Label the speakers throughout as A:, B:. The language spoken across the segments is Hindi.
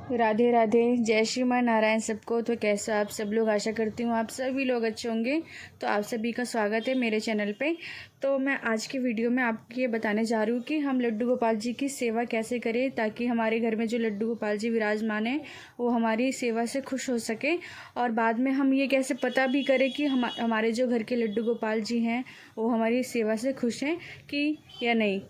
A: राधे राधे, जय श्रीमान नारायण सबको। तो कैसे आप सब लोग, आशा करती हूँ आप सभी लोग अच्छे होंगे। तो आप सभी का स्वागत है मेरे चैनल पे। तो मैं आज की वीडियो में आपको ये बताने जा रही हूँ कि हम लड्डू गोपाल जी की सेवा कैसे करें ताकि हमारे घर में जो लड्डू गोपाल जी विराजमान है वो हमारी सेवा से खुश हो सके। और बाद में हम ये कैसे पता भी करें कि हमारे जो घर के लड्डू गोपाल जी हैं वो हमारी सेवा से खुश हैं कि या नहीं।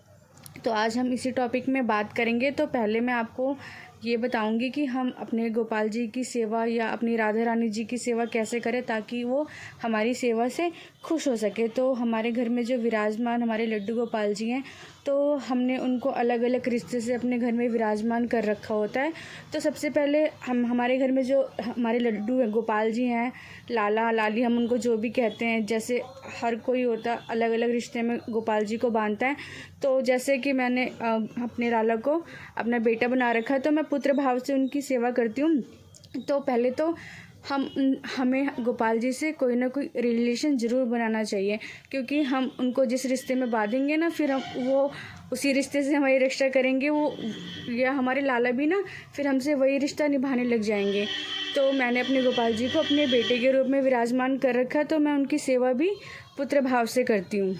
A: तो आज हम इसी टॉपिक में बात करेंगे। तो पहले मैं आपको ये बताऊंगी कि हम अपने गोपाल जी की सेवा या अपनी राधा रानी जी की सेवा कैसे करें ताकि वो हमारी सेवा से खुश हो सके। तो हमारे घर में जो विराजमान हमारे लड्डू गोपाल जी हैं तो हमने उनको अलग अलग रिश्ते से अपने घर में विराजमान कर रखा होता है। तो सबसे पहले हमारे घर में जो हमारे लड्डू गोपाल जी हैं, लाला लाली हम उनको जो भी कहते हैं, जैसे हर कोई होता अलग अलग रिश्ते में गोपाल जी को बांधता है। तो जैसे कि मैंने अपने लाला को अपना बेटा बना रखा है तो मैं पुत्र भाव से उनकी सेवा करती हूँ। तो पहले तो हमें गोपाल जी से कोई ना कोई रिलेशन ज़रूर बनाना चाहिए, क्योंकि हम उनको जिस रिश्ते में बांधेंगे ना फिर हम वो उसी रिश्ते से हमारी रक्षा करेंगे वो, या हमारे लाला भी ना फिर हमसे वही रिश्ता निभाने लग जाएंगे। तो मैंने अपने गोपाल जी को अपने बेटे के रूप में विराजमान कर रखा, तो मैं उनकी सेवा भी पुत्र भाव से करती हूँ।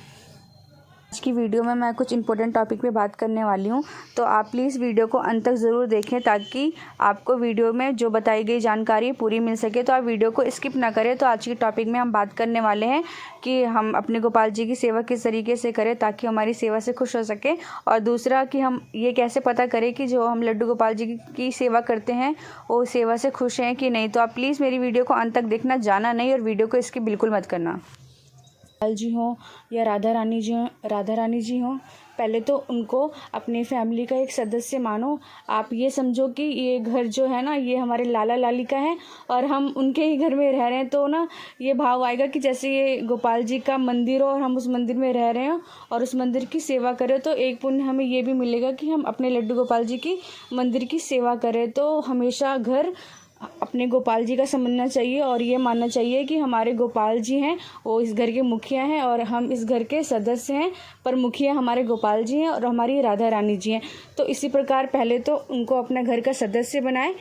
A: आज की वीडियो में मैं कुछ इंपॉर्टेंट टॉपिक पे बात करने वाली हूँ, तो आप प्लीज़ वीडियो को अंत तक ज़रूर देखें ताकि आपको वीडियो में जो बताई गई जानकारी पूरी मिल सके। तो आप वीडियो को स्किप ना करें। तो आज की टॉपिक में हम बात करने वाले हैं कि हम अपने गोपाल जी की सेवा किस तरीके से करें ताकि हमारी सेवा से खुश हो सके, और दूसरा कि हम ये कैसे पता करें कि जो हम लड्डू गोपाल जी की सेवा करते हैं वो सेवा से खुश हैं कि नहीं। तो आप प्लीज़ मेरी वीडियो को अंत तक देखना, जाना नहीं, और वीडियो को स्किप बिल्कुल मत करना। गोपाल जी हों या राधा रानी जी हों, पहले तो उनको अपनी फैमिली का एक सदस्य मानो। आप ये समझो कि ये घर जो है ना ये हमारे लाला लाली का है और हम उनके ही घर में रह रहे हैं। तो ना ये भाव आएगा कि जैसे ये गोपाल जी का मंदिर हो और हम उस मंदिर में रह रहे हो और उस मंदिर की सेवा करें। तो एक पुण्य हमें ये भी मिलेगा कि हम अपने लड्डू गोपाल जी की मंदिर की सेवा करें। तो हमेशा घर अपने गोपाल जी का समझना चाहिए और ये मानना चाहिए कि हमारे गोपाल जी हैं, वो इस घर के मुखिया हैं और हम इस घर के सदस्य हैं, पर मुखिया हमारे गोपाल जी हैं और हमारी राधा रानी जी हैं। तो इसी प्रकार पहले तो उनको अपना घर का सदस्य बनाए,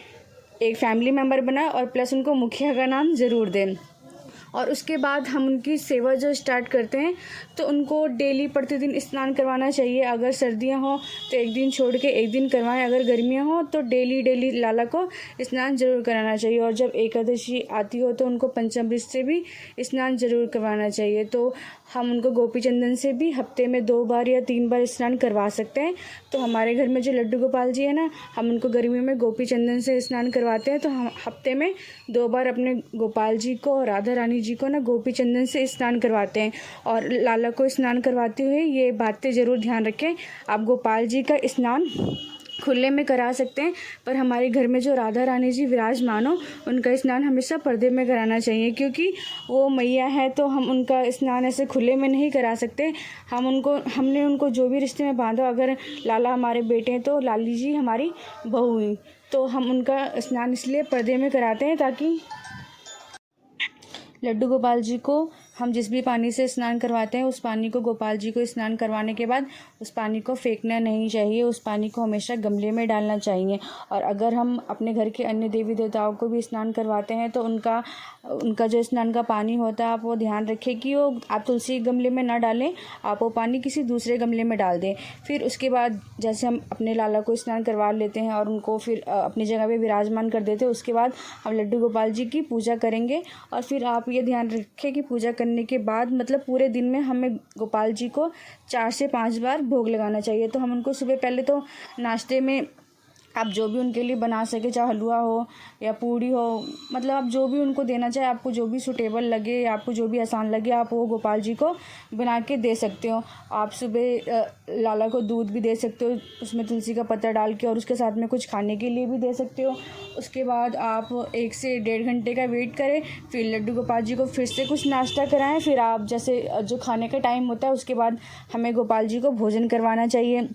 A: एक फैमिली मेम्बर बनाए और प्लस उनको मुखिया का नाम ज़रूर दें। और उसके बाद हम उनकी सेवा जो स्टार्ट करते हैं तो उनको डेली प्रतिदिन स्नान करवाना चाहिए। अगर सर्दियां हो तो एक दिन छोड़ के एक दिन करवाएं, अगर गर्मियां हो तो डेली लाला को स्नान जरूर कराना चाहिए। और जब एकादशी आती हो तो उनको पंचामृत से भी स्नान जरूर करवाना चाहिए। तो हम उनको गोपी चंदन से भी हफ्ते में 2 बार या 3 बार स्नान करवा सकते हैं। तो हमारे घर में जो लड्डू गोपाल जी है ना, हम उनको गर्मी में गोपी चंदन से स्नान करवाते हैं। तो हम हफ्ते में 2 बार अपने गोपाल जी को और राधा रानी जी को ना गोपी चंदन से स्नान करवाते हैं। और लाला को स्नान करवाते हुए ये बातें ज़रूर ध्यान रखें, आप गोपाल जी का स्नान खुले में करा सकते हैं, पर हमारे घर में जो राधा रानी जी विराजमान हो उनका स्नान हमेशा पर्दे में कराना चाहिए, क्योंकि वो मैया है तो हम उनका स्नान ऐसे खुले में नहीं करा सकते। हमने उनको जो भी रिश्ते में बांधा, अगर लाला हमारे बेटे हैं तो लाली जी हमारी बहू हुई, तो हम उनका स्नान इसलिए पर्दे में कराते हैं ताकि लड्डू गोपाल जी को हम जिस भी पानी से स्नान करवाते हैं उस पानी को गोपाल जी को स्नान करवाने के बाद उस पानी को फेंकना नहीं चाहिए, उस पानी को हमेशा गमले में डालना चाहिए। और अगर हम अपने घर के अन्य देवी देवताओं को भी स्नान करवाते हैं तो उनका जो स्नान का पानी होता है आप वो ध्यान रखें कि वो आप तुलसी गमले में ना डालें, आप वो पानी किसी दूसरे गमले में डाल दें। फिर उसके बाद जैसे हम अपने लाला को स्नान करवा लेते हैं और उनको फिर अपनी जगह पे विराजमान कर देते हैं, उसके बाद हम लड्डू गोपाल जी की पूजा करेंगे। और फिर आप ये ध्यान रखें कि पूजा करने के बाद मतलब पूरे दिन में हमें गोपाल जी को 4 से 5 बार भोग लगाना चाहिए। तो हम उनको सुबह पहले तो नाश्ते में आप जो भी उनके लिए बना सके, चाहे हलवा हो या पूड़ी हो, मतलब आप जो भी उनको देना चाहे, आपको जो भी सूटेबल लगे, आपको जो भी आसान लगे, आप वो गोपाल जी को बना के दे सकते हो। आप सुबह लाला को दूध भी दे सकते हो उसमें तुलसी का पत्ता डाल के, और उसके साथ में कुछ खाने के लिए भी दे सकते हो। उसके बाद आप 1 से 1.5 घंटे का वेट करें, फिर लड्डू गोपाल जी को फिर से कुछ नाश्ता कराएं। फिर आप जैसे जो खाने का टाइम होता है उसके बाद हमें गोपाल जी को भोजन करवाना चाहिए।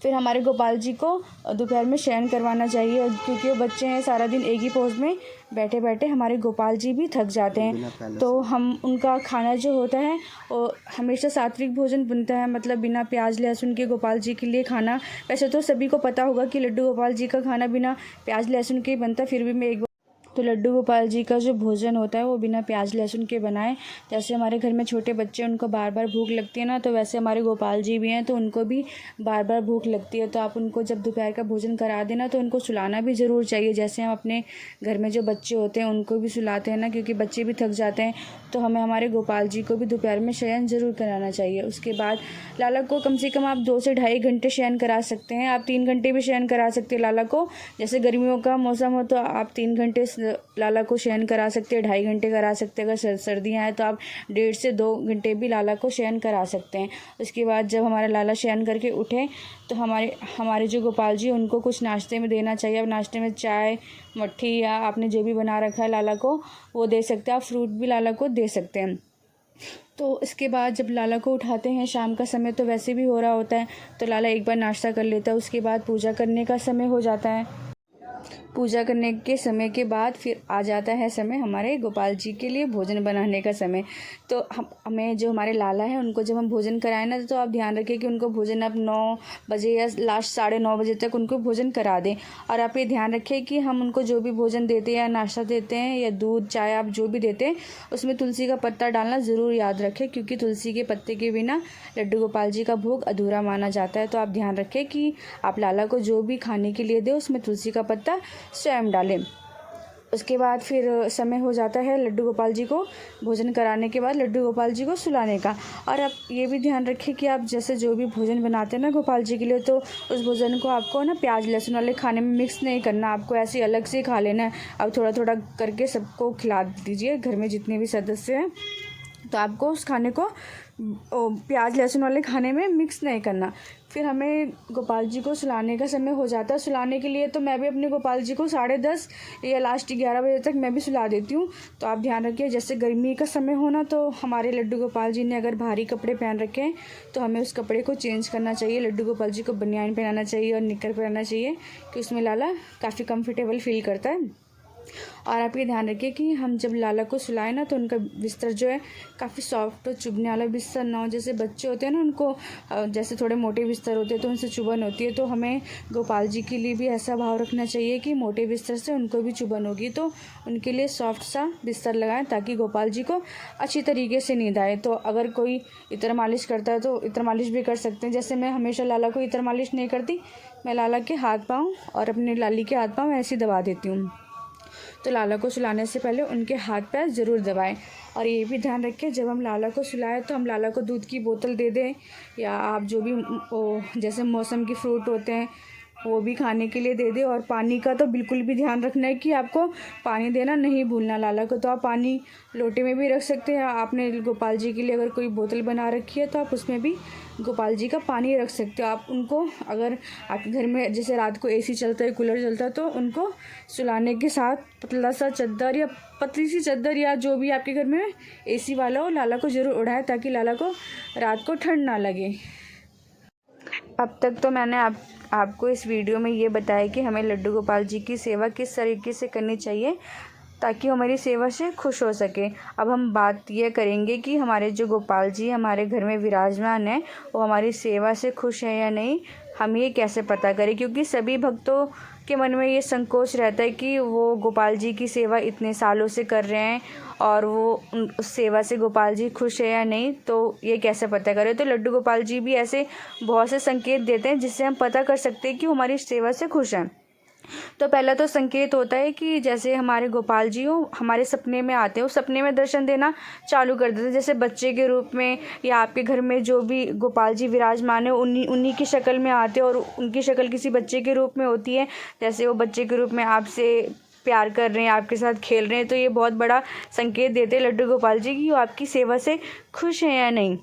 A: फिर हमारे गोपाल जी को दोपहर में शयन करवाना चाहिए, क्योंकि वो बच्चे हैं, सारा दिन एक ही पोज में बैठे बैठे हमारे गोपाल जी भी थक जाते हैं। तो हम उनका खाना जो होता है वो हमेशा सात्विक भोजन बनता है, मतलब बिना प्याज लहसुन के गोपाल जी के लिए खाना। वैसे तो सभी को पता होगा कि लड्डू गोपाल जी का खाना बिना प्याज लहसुन के ही बनता, फिर भी मैं एक तो लड्डू गोपाल जी का जो भोजन होता है वो बिना प्याज लहसुन के बनाएं। जैसे हमारे घर में छोटे बच्चे उनको बार बार भूख लगती है ना, तो वैसे हमारे गोपाल जी भी हैं तो उनको भी बार बार भूख लगती है। तो आप उनको जब दोपहर का भोजन करा देना तो उनको सुलाना भी ज़रूर चाहिए। जैसे हम अपने घर में जो बच्चे होते हैं उनको भी सुलाते हैं ना, क्योंकि बच्चे भी थक जाते हैं, तो हमें हमारे गोपाल जी को भी दोपहर में शयन ज़रूर कराना चाहिए। उसके बाद लाला को कम से कम आप 2 से ढाई घंटे शयन करा सकते हैं। आप 3 घंटे भी शयन करा सकते हैं लाला को। जैसे गर्मियों का मौसम हो तो आप 3 घंटे लाला को शयन करा सकते हैं, 2.5 घंटे करा सकते हैं। अगर सर्दियाँ हैं तो आप 1.5 से 2 घंटे भी लाला को शयन करा सकते हैं। उसके बाद जब हमारा लाला शयन करके उठे तो हमारे जो गोपाल जी उनको कुछ नाश्ते में देना चाहिए। अब नाश्ते में चाय, मट्ठी या आपने जो भी बना रखा है लाला को वो दे सकते हैं। आप फ्रूट भी लाला को दे सकते हैं। तो इसके बाद जब लाला को उठाते हैं, शाम का समय तो वैसे भी हो रहा होता है, तो लाला एक बार नाश्ता कर लेता है। उसके बाद पूजा करने का समय हो जाता है। पूजा करने के समय के बाद फिर आ जाता है समय हमारे गोपाल जी के लिए भोजन बनाने का समय। तो हमें जो हमारे लाला हैं उनको जब हम भोजन कराएं ना, तो आप ध्यान रखें कि उनको भोजन आप 9 बजे या लास्ट 9:30 बजे तक उनको भोजन करा दें। और आप ये ध्यान रखें कि हम उनको जो भी भोजन देते हैं या नाश्ता देते हैं या दूध चाय आप जो भी देते हैं उसमें तुलसी का पत्ता डालना ज़रूर याद रखें, क्योंकि तुलसी के पत्ते के बिना लड्डू गोपाल जी का भोग अधूरा माना जाता है। तो आप ध्यान रखें कि आप लाला को जो भी खाने के लिए दें उसमें तुलसी का पत्ता स्वयं डालें। उसके बाद फिर समय हो जाता है लड्डू गोपाल जी को भोजन कराने के बाद लड्डू गोपाल जी को सुलाने का। और आप ये भी ध्यान रखें कि आप जैसे जो भी भोजन बनाते हैं ना गोपाल जी के लिए, तो उस भोजन को आपको ना प्याज लहसुन वाले खाने में मिक्स नहीं करना, आपको ऐसे अलग से खा लेना है। अब थोड़ा थोड़ा करके सबको खिला दीजिए, घर में जितने भी सदस्य हैं। तो आपको उस खाने को प्याज लहसुन वाले खाने में मिक्स नहीं करना। फिर हमें गोपाल जी को सुलाने का समय हो जाता है। सुलाने के लिए तो मैं भी अपने गोपाल जी को 10:30 या लास्ट 11 बजे तक मैं भी सुला देती हूँ। तो आप ध्यान रखिए, जैसे गर्मी का समय हो ना, तो हमारे लड्डू गोपाल जी ने अगर भारी कपड़े पहन रखे हैं तो हमें उस कपड़े को चेंज करना चाहिए। लड्डू गोपाल जी को बनियान पहनाना चाहिए और निक्कर पहनना चाहिए, कि उसमें लाला काफ़ी कंफर्टेबल फील करता है। और आप ये ध्यान रखिए कि हम जब लाला को सुलाएं ना, तो उनका बिस्तर जो है काफ़ी सॉफ्ट और चुभने वाला बिस्तर ना हो। जैसे बच्चे होते हैं ना, उनको जैसे थोड़े मोटे बिस्तर होते हैं तो उनसे चुभन होती है। तो हमें गोपाल जी के लिए भी ऐसा भाव रखना चाहिए कि मोटे बिस्तर से उनको भी चुभन होगी, तो उनके लिए सॉफ्ट सा बिस्तर लगाएं, ताकि गोपाल जी को अच्छी तरीके से नींद आए। तो अगर कोई इत्र मालिश करता है तो इत्र मालिश भी कर सकते हैं। जैसे मैं हमेशा लाला को इत्र मालिश नहीं करती, मैं लाला के हाथ पाँव और अपने लाली के हाथ पाँव ऐसे दबा देती हूँ। तो लाला को सुलाने से पहले उनके हाथ पैर ज़रूर दबाएं। और ये भी ध्यान रखें, जब हम लाला को सुलाएं तो हम लाला को दूध की बोतल दे दें, या आप जो भी जैसे मौसम के फ्रूट होते हैं वो भी खाने के लिए दे दें। और पानी का तो बिल्कुल भी ध्यान रखना है कि आपको पानी देना नहीं भूलना लाला को। तो आप पानी लोटे में भी रख सकते हैं। आपने गोपाल जी के लिए अगर कोई बोतल बना रखी है तो आप उसमें भी गोपाल जी का पानी रख सकते हो। आप उनको, अगर आपके घर में जैसे रात को एसी चलता है, कूलर चलता है, तो उनको सुलाने के साथ पतला सा चद्दर या पतली सी चद्दर या जो भी आपके घर में एसी वाला हो, लाला को ज़रूर उड़ाएं, ताकि लाला को रात को ठंड ना लगे। अब तक तो मैंने आपको इस वीडियो में ये बताया कि हमें लड्डू गोपाल जी की सेवा किस तरीके से करनी चाहिए ताकि वो हमारी सेवा से खुश हो सके। अब हम बात ये करेंगे कि हमारे जो गोपाल जी हमारे घर में विराजमान हैं वो हमारी सेवा से खुश है या नहीं, हम ये कैसे पता करें। क्योंकि सभी भक्तों के मन में ये संकोच रहता है कि वो गोपाल जी की सेवा इतने सालों से कर रहे हैं और वो उस सेवा से गोपाल जी खुश है या नहीं, तो ये कैसे पता करें। तो लड्डू गोपाल जी भी ऐसे बहुत से संकेत देते हैं जिससे हम पता कर सकते हैं कि वो हमारी सेवा से खुश हैं। तो पहला तो संकेत होता है कि जैसे हमारे गोपाल जी हो हमारे सपने में आते हैं, वो सपने में दर्शन देना चालू कर देते हैं, जैसे बच्चे के रूप में, या आपके घर में जो भी गोपाल जी विराजमान है उन्हीं की शक्ल में आते हैं और उनकी शक्ल किसी बच्चे के रूप में होती है। जैसे वो बच्चे के रूप में आपसे प्यार कर रहे हैं, आपके साथ खेल रहे हैं, तो ये बहुत बड़ा संकेत देते हैं लड्डू गोपाल जी कि वो आपकी सेवा से खुश हैं या नहीं।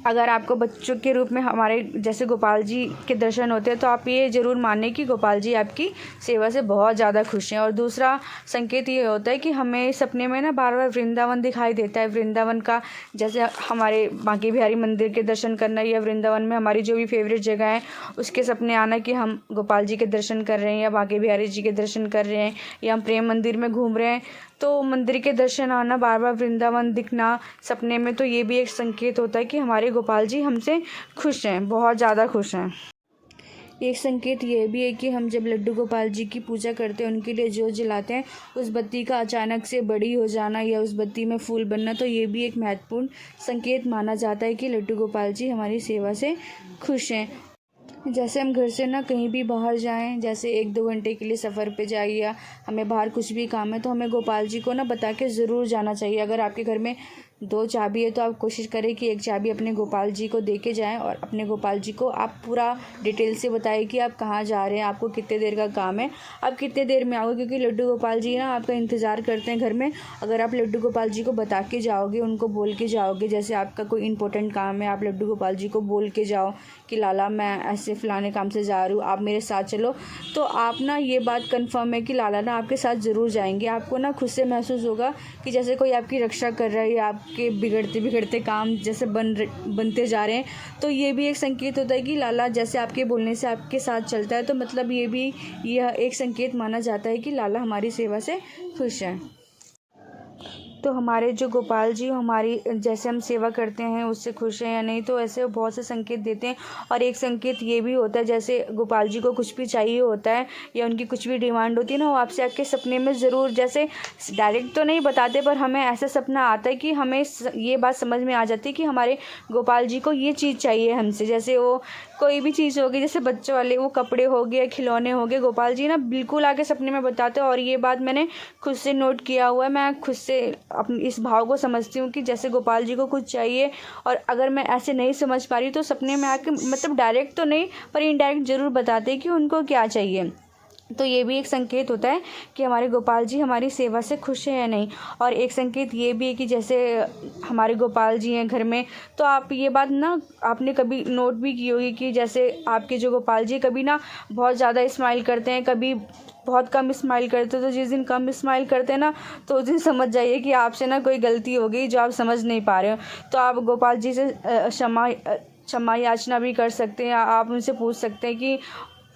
A: अगर आपको बच्चों के रूप में हमारे जैसे गोपाल जी के दर्शन होते हैं तो आप ये ज़रूर मानें कि गोपाल जी आपकी सेवा से बहुत ज़्यादा खुश हैं। और दूसरा संकेत ये होता है कि हमें सपने में ना बार बार वृंदावन दिखाई देता है। वृंदावन का जैसे हमारे बांके बिहारी मंदिर के दर्शन करना या वृंदावन में हमारी जो भी फेवरेट जगह है उसके सपने आना कि हम गोपाल जी के दर्शन कर रहे हैं या बांके बिहारी जी के दर्शन कर रहे हैं या हम प्रेम मंदिर में घूम रहे हैं, तो मंदिर के दर्शन आना, बार बार वृंदावन दिखना सपने में, तो ये भी एक संकेत होता है कि हमारे गोपाल जी हमसे खुश हैं, बहुत ज़्यादा खुश हैं। एक संकेत ये भी है कि हम जब लड्डू गोपाल जी की पूजा करते हैं, उनके लिए जोत जलाते हैं, उस बत्ती का अचानक से बड़ी हो जाना या उस बत्ती में फूल बनना, तो ये भी एक महत्वपूर्ण संकेत माना जाता है कि लड्डू गोपाल जी हमारी सेवा से खुश हैं। जैसे हम घर से ना कहीं भी बाहर जाएं, जैसे 1-2 घंटे के लिए सफ़र पे जाइए या हमें बाहर कुछ भी काम है, तो हमें गोपाल जी को ना बता के ज़रूर जाना चाहिए। अगर आपके घर में 2 चाबी है तो आप कोशिश करें कि एक चाबी अपने गोपाल जी को दे के जाएँ और अपने गोपाल जी को आप पूरा डिटेल से बताइए कि आप कहाँ जा रहे हैं, आपको कितने देर का काम है, आप कितने देर में आओगे, क्योंकि लड्डू गोपाल जी ना आपका इंतज़ार करते हैं घर में। अगर आप लड्डू गोपाल जी को बता के जाओगे, उनको बोल के जाओगे, जैसे आपका कोई इंपॉर्टेंट काम है, आप लड्डू गोपाल जी को बोल के जाओ कि लाला मैं ऐसे फ़लाने काम से जा रही हूँ, आप मेरे साथ चलो, तो आप ना ये बात कंफर्म है कि लाला ना आपके साथ ज़रूर जाएंगे। आपको ना खुद से महसूस होगा कि जैसे कोई आपकी रक्षा कर रहा है या आपके बिगड़ते बिगड़ते काम जैसे बनते जा रहे हैं, तो ये भी एक संकेत होता है कि लाला जैसे आपके बोलने से आपके साथ चलता है, तो मतलब ये भी यह एक संकेत माना जाता है कि लाला हमारी सेवा से खुश है। तो हमारे जो गोपाल जी हमारी जैसे हम सेवा करते हैं उससे खुश हैं या नहीं, तो ऐसे बहुत से संकेत देते हैं। और एक संकेत ये भी होता है, जैसे गोपाल जी को कुछ भी चाहिए होता है या उनकी कुछ भी डिमांड होती है ना, वो आपसे आपके सपने में ज़रूर, जैसे डायरेक्ट तो नहीं बताते, पर हमें ऐसा सपना आता है कि हमें ये बात समझ में आ जाती है कि हमारे गोपाल जी को ये चीज़ चाहिए हमसे। जैसे वो कोई भी चीज़ होगी, जैसे बच्चों वाले वो कपड़े हो गए, खिलौने हो गए, गोपाल जी ना बिल्कुल आके सपने में बताते हैं। और ये बात मैंने खुद से नोट किया हुआ है, मैं खुद से अपने इस भाव को समझती हूँ कि जैसे गोपाल जी को कुछ चाहिए और अगर मैं ऐसे नहीं समझ पा रही तो सपने में आके, मतलब डायरेक्ट तो नहीं पर इनडायरेक्ट ज़रूर बताते हैं कि उनको क्या चाहिए। तो ये भी एक संकेत होता है कि हमारे गोपाल जी हमारी सेवा से खुश हैं या नहीं। और एक संकेत ये भी है कि जैसे हमारे गोपाल जी हैं घर में, तो आप ये बात ना आपने कभी नोट भी की होगी कि जैसे आपके जो गोपाल जी कभी ना बहुत ज़्यादा स्माइल करते हैं, कभी बहुत कम स्माइल करते हैं। तो जिस दिन कम स्माइल करते हैं ना, तो उस दिन समझ जाइए कि आपसे ना कोई गलती हो गई जो आप समझ नहीं पा रहे हो। तो आप गोपाल जी से क्षमा याचना भी कर सकते हैं। आप उनसे पूछ सकते हैं कि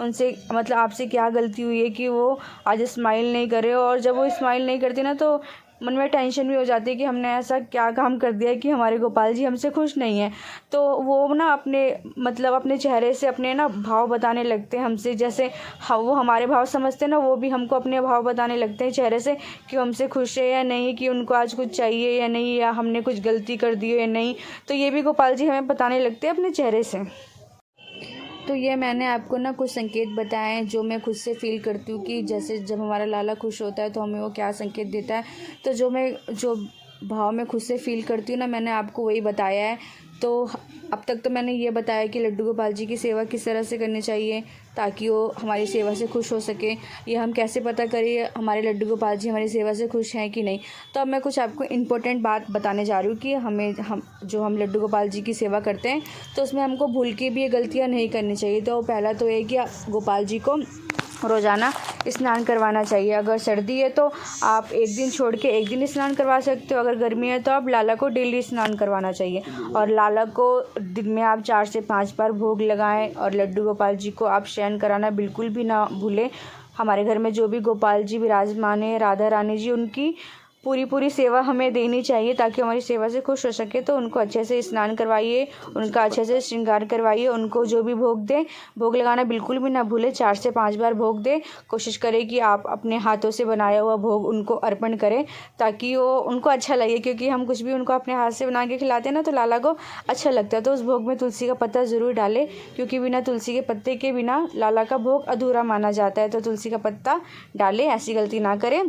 A: उनसे मतलब आपसे क्या गलती हुई है कि वो आज स्माइल नहीं कर रहे हो। और जब वो स्माइल नहीं करती ना, तो मन में टेंशन भी हो जाती है कि हमने ऐसा क्या काम कर दिया है कि हमारे गोपाल जी हमसे खुश नहीं हैं। तो वो ना अपने मतलब अपने चेहरे से अपने ना भाव बताने लगते हैं हमसे, जैसे वो हमारे भाव समझते हैं ना, वो भी हमको अपने भाव बताने लगते हैं चेहरे से कि हमसे खुश है या नहीं, कि उनको आज कुछ चाहिए या नहीं, या हमने कुछ गलती कर दी है या नहीं। तो ये भी गोपाल जी हमें बताने लगते हैं अपने चेहरे से। तो ये मैंने आपको ना कुछ संकेत बताए हैं जो मैं खुद से फ़ील करती हूँ कि जैसे जब हमारा लाला खुश होता है तो हमें वो क्या संकेत देता है। तो जो भाव मैं खुद से फ़ील करती हूँ ना, मैंने आपको वही बताया है। तो अब तक तो मैंने ये बताया कि लड्डू गोपाल जी की सेवा किस तरह से करनी चाहिए ताकि वो हमारी सेवा से खुश हो सके, ये हम कैसे पता करें हमारे लड्डू गोपाल जी हमारी सेवा से खुश हैं कि नहीं। तो अब मैं कुछ आपको इम्पोर्टेंट बात बताने जा रही हूँ कि हम लड्डू गोपाल जी की सेवा करते हैं तो उसमें हमको भूल के भी ये गलतियाँ नहीं करनी चाहिए। तो पहला तो ये कि गोपाल जी को रोज़ाना स्नान करवाना चाहिए। अगर सर्दी है तो आप एक दिन छोड़ के एक दिन स्नान करवा सकते हो, अगर गर्मी है तो आप लाला को डेली स्नान करवाना चाहिए। और लाला को दिन में आप 4 से 5 बार भोग लगाएं। और लड्डू गोपाल जी को आप शयन कराना बिल्कुल भी ना भूलें। हमारे घर में जो भी गोपाल जी विराजमान है, राधा रानी जी, उनकी पूरी सेवा हमें देनी चाहिए ताकि हमारी सेवा से खुश हो सके। तो उनको अच्छे से स्नान करवाइए, उनका अच्छे से श्रृंगार करवाइए, उनको जो भी भोग दें, भोग लगाना बिल्कुल भी ना भूलें। 4 से 5 बार भोग दें। कोशिश करें कि आप अपने हाथों से बनाया हुआ भोग उनको अर्पण करें ताकि वो उनको अच्छा लगे, क्योंकि हम कुछ भी उनको अपने हाथ से बना के खिलाते हैं ना तो लाला को अच्छा लगता है। तो उस भोग में तुलसी का पत्ता ज़रूर डालें, क्योंकि बिना तुलसी के पत्ते के बिना लाला का भोग अधूरा माना जाता है। तो तुलसी का पत्ता डालें, ऐसी गलती ना करें।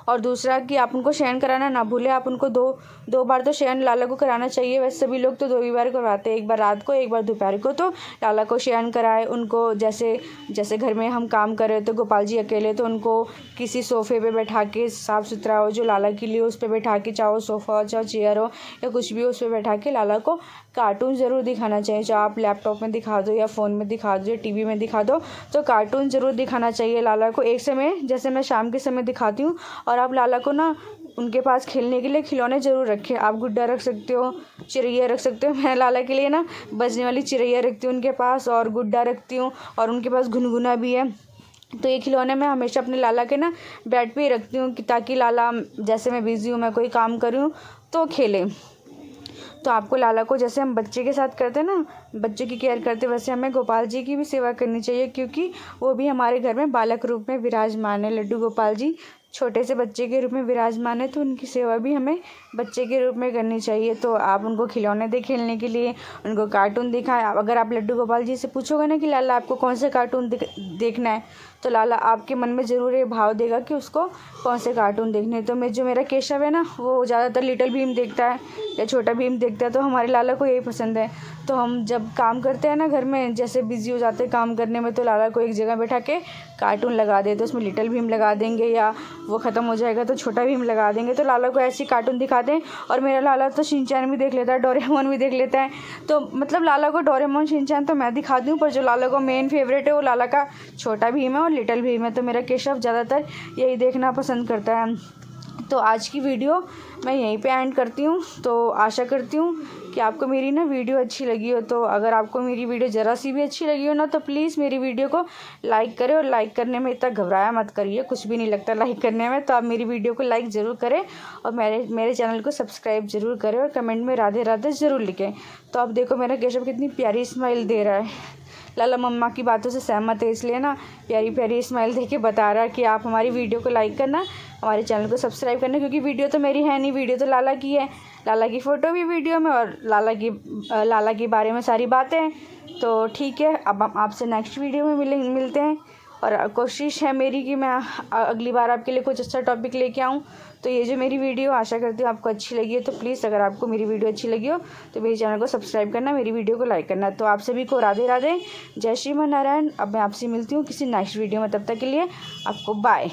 A: और दूसरा कि आप उनको शयन कराना ना भूलें। आप उनको दो बार तो शयन लाला को कराना चाहिए। वैसे सभी लोग तो 2 ही बार करवाते हैं, एक बार रात को एक बार दोपहर को। तो लाला को शयन कराए उनको, जैसे घर में हम काम कर रहे तो गोपाल जी अकेले, तो उनको किसी सोफ़े पे बैठा के, साफ़ सुथरा हो जो लाला के लिए, उस पर बैठा के, चाहे सोफ़ा हो चाहे चेयर हो या कुछ भी हो, उस पर बैठा के लाला को कार्टून ज़रूर दिखाना चाहिए, चाहे आप लैपटॉप में दिखा दो या फ़ोन में दिखा दो या टीवी में दिखा दो, तो कार्टून ज़रूर दिखाना चाहिए लाला को एक समय, जैसे मैं शाम के समय दिखाती हूँ। और आप लाला को ना उनके पास खेलने के लिए खिलौने ज़रूर रखें। आप गुड्डा रख सकते हो, चिड़ैया रख सकते हो। मैं लाला के लिए ना बजने वाली चिड़ैया रखती हूँ उनके पास, और गुड्डा रखती हूँ, और उनके पास गुनगुना भी है। तो ये खिलौने मैं हमेशा अपने लाला के ना बेड पे ही रखती हूँ कि ताकि लाला, जैसे मैं बिज़ी हूँ, मैं कोई काम कर रही हूँ, तो खेले। तो आपको लाला को जैसे हम बच्चे के साथ करते हैं ना, बच्चे की केयर करते, वैसे हमें गोपाल जी की भी सेवा करनी चाहिए, क्योंकि वो भी हमारे घर में बालक रूप में विराजमान है। लड्डू गोपाल जी छोटे से बच्चे के रूप में विराजमान है, तो उनकी सेवा भी हमें बच्चे के रूप में करनी चाहिए। तो आप उनको खिलौने दें खेलने के लिए, उनको कार्टून दिखाएं। अगर आप लड्डू गोपाल जी से पूछोगे ना कि लाला आपको कौन से कार्टून देखना है, तो लाला आपके मन में ज़रूर ये भाव देगा कि उसको कौन से कार्टून देखने हैं। तो मेरा केशव है ना, वो ज़्यादातर लिटिल भीम देखता है या छोटा भीम देखता है, तो हमारे लाला को यही पसंद है। तो हम जब काम करते हैं ना घर में, जैसे बिज़ी हो जाते हैं काम करने में, तो लाला को एक जगह बैठा के कार्टून लगा देते, उसमें लिटिल भीम लगा देंगे, या वो ख़त्म हो जाएगा तो छोटा भीम लगा देंगे। तो लाला को ऐसे कार्टून दिखाते हैं। और मेरा लाला तो शिनचैन भी देख लेता है, डोरेमोन भी देख लेता है। तो मतलब लाला को डोरेमोन, शिनचैन तो मैं दिखाती हूँ, पर जो लाला को मेन फेवरेट है वो लाला का छोटा भीम है और लिटिल भीम है। तो मेरा केशव ज़्यादातर यही देखना पसंद करता है। तो आज की वीडियो मैं यहीं पे एंड करती हूँ। तो आशा करती हूँ कि आपको मेरी ना वीडियो अच्छी लगी हो। तो अगर आपको मेरी वीडियो ज़रा सी भी अच्छी लगी हो ना, तो प्लीज़ मेरी वीडियो को लाइक करें। और लाइक करने में इतना घबराया मत करिए, कुछ भी नहीं लगता लाइक करने में। तो आप मेरी वीडियो को लाइक ज़रूर करें, और मेरे चैनल को सब्सक्राइब ज़रूर करें, और कमेंट में राधे राधे ज़रूर लिखें। तो आप देखो मेरा केशव कितनी प्यारी स्माइल दे रहा है। लाला मम्मा की बातों से सहमत है, इसलिए ना प्यारी प्यारी स्माइल दे के बता रहा है कि आप हमारी वीडियो को लाइक करना, हमारे चैनल को सब्सक्राइब करना। क्योंकि वीडियो तो मेरी है नहीं, वीडियो तो लाला की है। लाला की फ़ोटो भी वीडियो में, और लाला के बारे में सारी बातें। तो ठीक है, अब हम आपसे नेक्स्ट वीडियो में मिलते हैं। और कोशिश है मेरी कि मैं अगली बार आपके लिए कुछ अच्छा टॉपिक लेके आऊँ। तो ये जो मेरी वीडियो, आशा करती हूँ आपको अच्छी लगी है। तो प्लीज़ अगर आपको मेरी वीडियो अच्छी लगी हो तो मेरे चैनल को सब्सक्राइब करना, मेरी वीडियो को लाइक करना। तो आप सभी को राधे राधे, जय श्री नारायण। अब मैं आपसे मिलती हूँ किसी नेक्स्ट वीडियो में, तब तक के लिए आपको बाय।